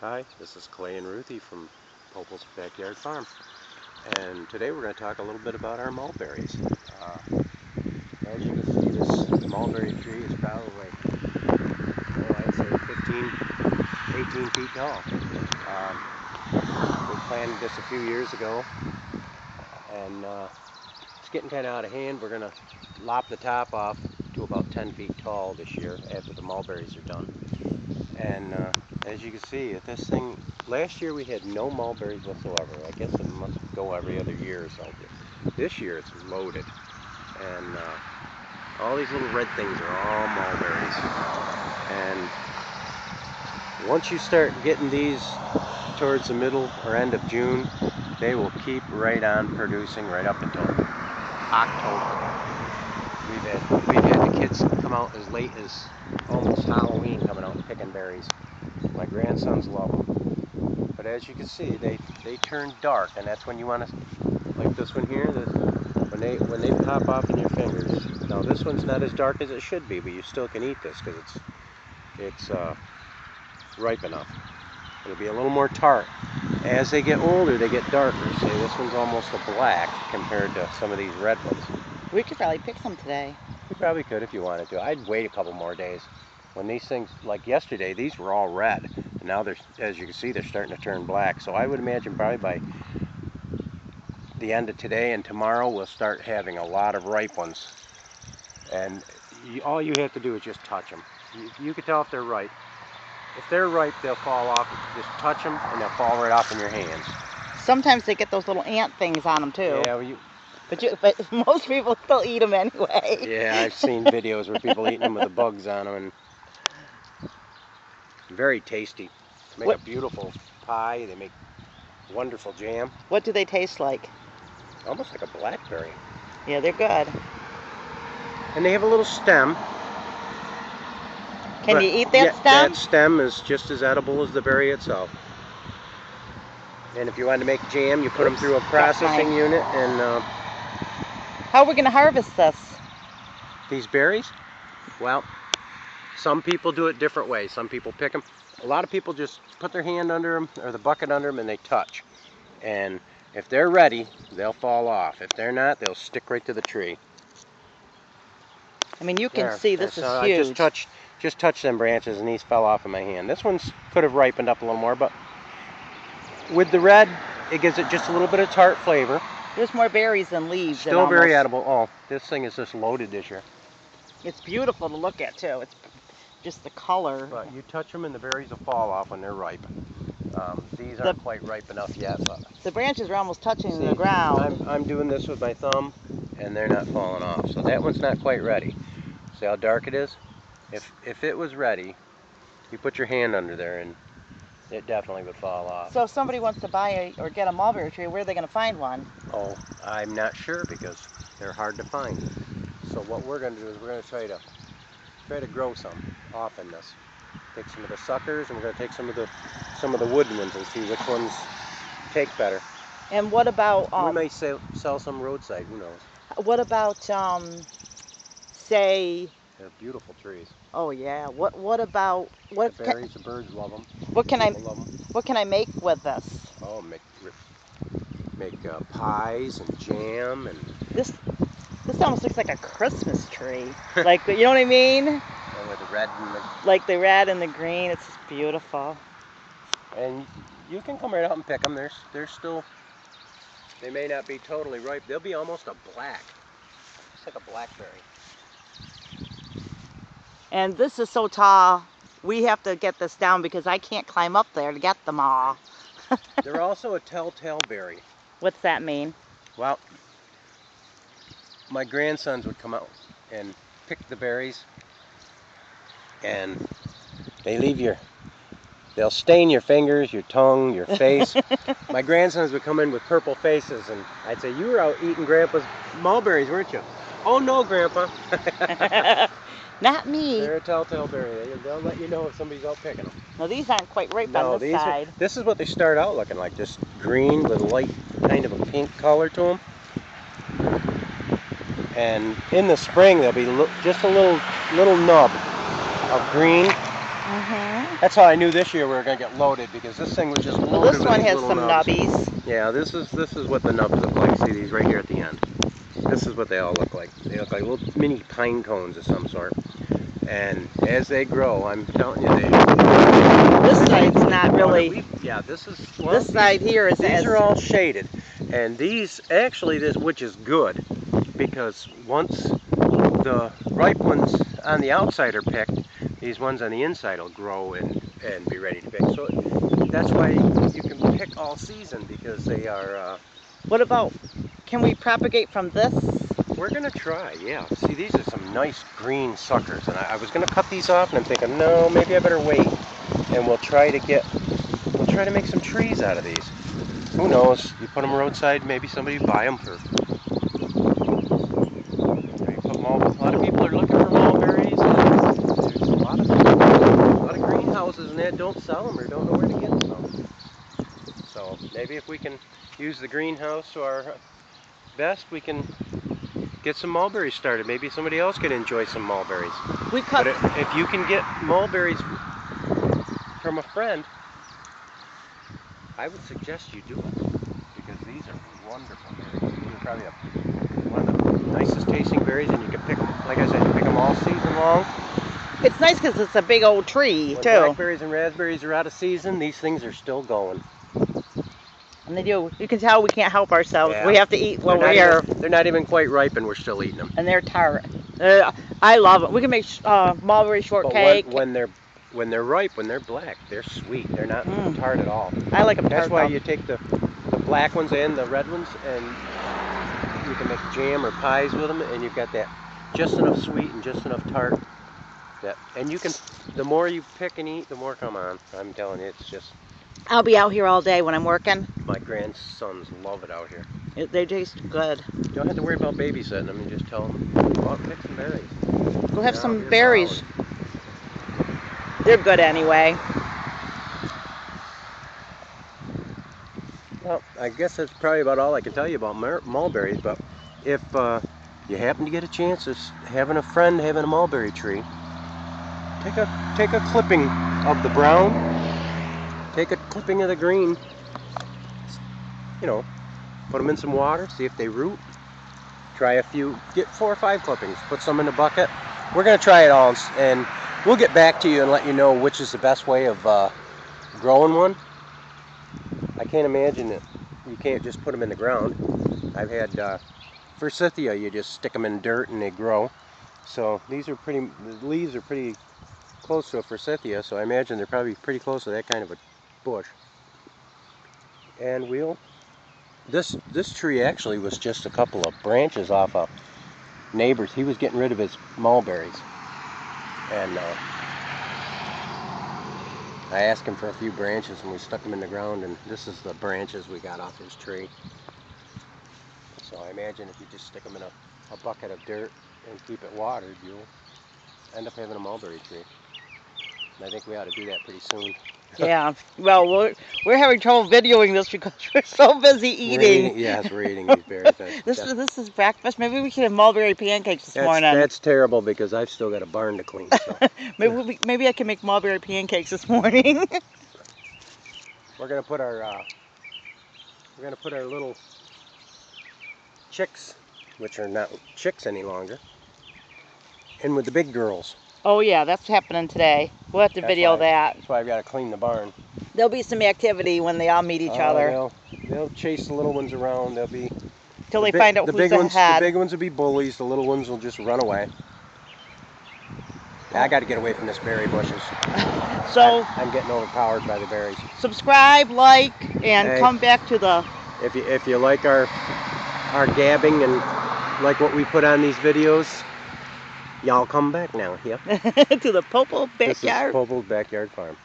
Hi, this is Clay and Ruthie from Popel's Backyard Farm, and today we're going to talk a little bit about our mulberries. As you can see, this mulberry tree is probably, I'd say 15, 18 feet tall. We planted this a few years ago, and it's getting kind of out of hand. We're going to lop the top off to about 10 feet tall this year after the mulberries are done. And as you can see, this thing, last year we had no mulberries whatsoever. I guess it must go every other year or so. This year it's loaded. And all these little red things are all mulberries. And once you start getting these towards the middle or end of June, they will keep right on producing right up until October. We've had the kids come out as late as almost Halloween coming out and picking berries. My grandsons love them. But as you can see, they turn dark, and that's when you want to, like this one here, when they pop off in your fingers. Now this one's not as dark as it should be, but you still can eat this because it's ripe enough. It'll be a little more tart. As they get older, they get darker. See, this one's almost a black compared to some of these red ones. We could probably pick some today. You probably could if you wanted to. I'd wait a couple more days. When these things, like yesterday, these were all red. And now they're, as you can see, they're starting to turn black. So I would imagine probably by the end of today and tomorrow, we'll start having a lot of ripe ones. And all you have to do is just touch them. You can tell if they're ripe. If they're ripe, they'll fall off. Just touch them and they'll fall right off in your hands. Sometimes they get those little ant things on them too. Yeah, well, but most people still eat them anyway. Yeah, I've seen videos where people eating them with the bugs on them, and very tasty. They make a beautiful pie. They make wonderful jam. What do they taste like? Almost like a blackberry. Yeah, they're good. And they have a little stem. Can you eat that stem? That stem is just as edible as the berry itself. And if you wanted to make jam, you put them through a processing unit. And how are we going to harvest this? These berries? Well, some people do it different ways. Some people pick them. A lot of people just put their hand under them or the bucket under them and they touch. And if they're ready, they'll fall off. If they're not, they'll stick right to the tree. I mean, you can see this is huge. I just touched them branches and these fell off in my hand. This one's could have ripened up a little more, but with the red, it gives it just a little bit of tart flavor. There's more berries than leaves. Still very edible. Oh, this thing is just loaded this year. It's beautiful to look at too. It's just the color. But you touch them and the berries will fall off when they're ripe. These aren't quite ripe enough yet. But the branches are almost touching the ground. I'm doing this with my thumb and they're not falling off. So that one's not quite ready. See how dark it is? If it was ready, you put your hand under there and it definitely would fall off. So if somebody wants to buy or get a mulberry tree, where are they going to find one? Oh, I'm not sure because they're hard to find. So what we're going to do is we're going to try to grow some off in this. Take some of the suckers and we're going to take some of the wooden ones and see which ones take better. And what about we may sell some roadside, who knows? What about say, they're beautiful trees. Oh yeah. What about the berries? The birds love them. What can I make with this? Oh, make pies and jam and this almost looks like a Christmas tree. Like, you know what I mean? And with the red and like the red and the green. It's just beautiful. And you can come right out and pick them. They're still. They may not be totally ripe. They'll be almost a black. It's like a blackberry. And this is so tall, we have to get this down because I can't climb up there to get them all. They're also a telltale berry. What's that mean? Well, my grandsons would come out and pick the berries, and they'll stain your fingers, your tongue, your face. My grandsons would come in with purple faces, and I'd say, "You were out eating Grandpa's mulberries, weren't you?" "Oh no, Grandpa." Not me. They're a telltale berry. They'll let you know if somebody's out picking them. No, these aren't quite ripe on this side. This is what they start out looking like, just green with a light kind of a pink color to them. And in the spring, there'll be just a little nub of green. Mm-hmm. That's how I knew this year we were gonna get loaded, because this thing was just loaded. Well, this with one these has little some nubs. nubbies. Yeah, this is what the nubs look like. See these right here at the end. This is what they all look like. They look like little mini pine cones of some sort. And as they grow, I'm telling you, This side's not really. Yeah, this is. Well, This side here is. These are all shaded, and these actually which is good, because once the ripe ones on the outside are picked, these ones on the inside will grow and be ready to pick. So that's why you can pick all season, because they are. What about? Can we propagate from this? We're gonna try, yeah. See, these are some nice green suckers, and I was gonna cut these off, and I'm thinking, no, maybe I better wait, and we'll try to make some trees out of these. Who knows? You put them roadside, maybe somebody will buy them for. A lot of people are looking for mulberries. There's a lot of greenhouses and that don't sell them or don't know where to get some. So maybe if we can use the greenhouse to our best, we can get some mulberries started. Maybe somebody else can enjoy some mulberries. But if you can get mulberries from a friend, I would suggest you do it, because these are wonderful berries. These are probably one of the nicest tasting berries, and you can pick them, like I said, you pick them all season long. It's nice because it's a big old tree, when too. Blackberries and raspberries are out of season, these things are still going. And they do. You can tell we can't help ourselves. Yeah. We have to eat when we're here. They're not even quite ripe, and we're still eating them. And they're tart. I love it. We can make mulberry shortcake. But when they're ripe, when they're black, they're sweet. They're not tart at all. I like them tart. That's why you take the black ones and the red ones, and you can make jam or pies with them, and you've got that just enough sweet and just enough tart. And you can, the more you pick and eat, the more come on. I'm telling you, it's just. I'll be out here all day when I'm working. My grandsons love it out here. They taste good. You don't have to worry about babysitting them. You just tell them, go out and pick some berries. Go have some berries. They're good anyway. Well, I guess that's probably about all I can tell you about mulberries, but if you happen to get a chance of having a friend having a mulberry tree, take a clipping of the brown, take a clipping of the green, you know, put them in some water, see if they root, try a few, get 4 or 5 clippings, put some in a bucket. We're going to try it all, and we'll get back to you and let you know which is the best way of growing one. I can't imagine that you can't just put them in the ground. I've had forsythia, you just stick them in dirt and they grow. So the leaves are pretty close to a forsythia, so I imagine they're probably pretty close to that kind of a bush. And this tree actually was just a couple of branches off a neighbor's. He was getting rid of his mulberries, and I asked him for a few branches, and we stuck them in the ground, and this is the branches we got off his tree. So I imagine if you just stick them in a bucket of dirt and keep it watered, you'll end up having a mulberry tree. And I think we ought to do that pretty soon. Yeah, well, we're having trouble videoing this because we're so busy eating. Yes, we're eating these berries. This is breakfast. Maybe we should have mulberry pancakes this morning. That's terrible, because I've still got a barn to clean. So. maybe I can make mulberry pancakes this morning. We're gonna put our little chicks, which are not chicks any longer, in with the big girls. Oh yeah, that's happening today. We'll have to video that. That's why I've got to clean the barn. There'll be some activity when they all meet each other. They'll chase the little ones around. They'll be till they find out who's ahead. The big ones will be bullies. The little ones will just run away. Yeah, I got to get away from this berry bushes. So I'm getting overpowered by the berries. Subscribe, like, and come back to the. If you like our gabbing and like what we put on these videos, y'all come back now, yeah? To the Popo Backyard. This is Popo's Backyard Farm.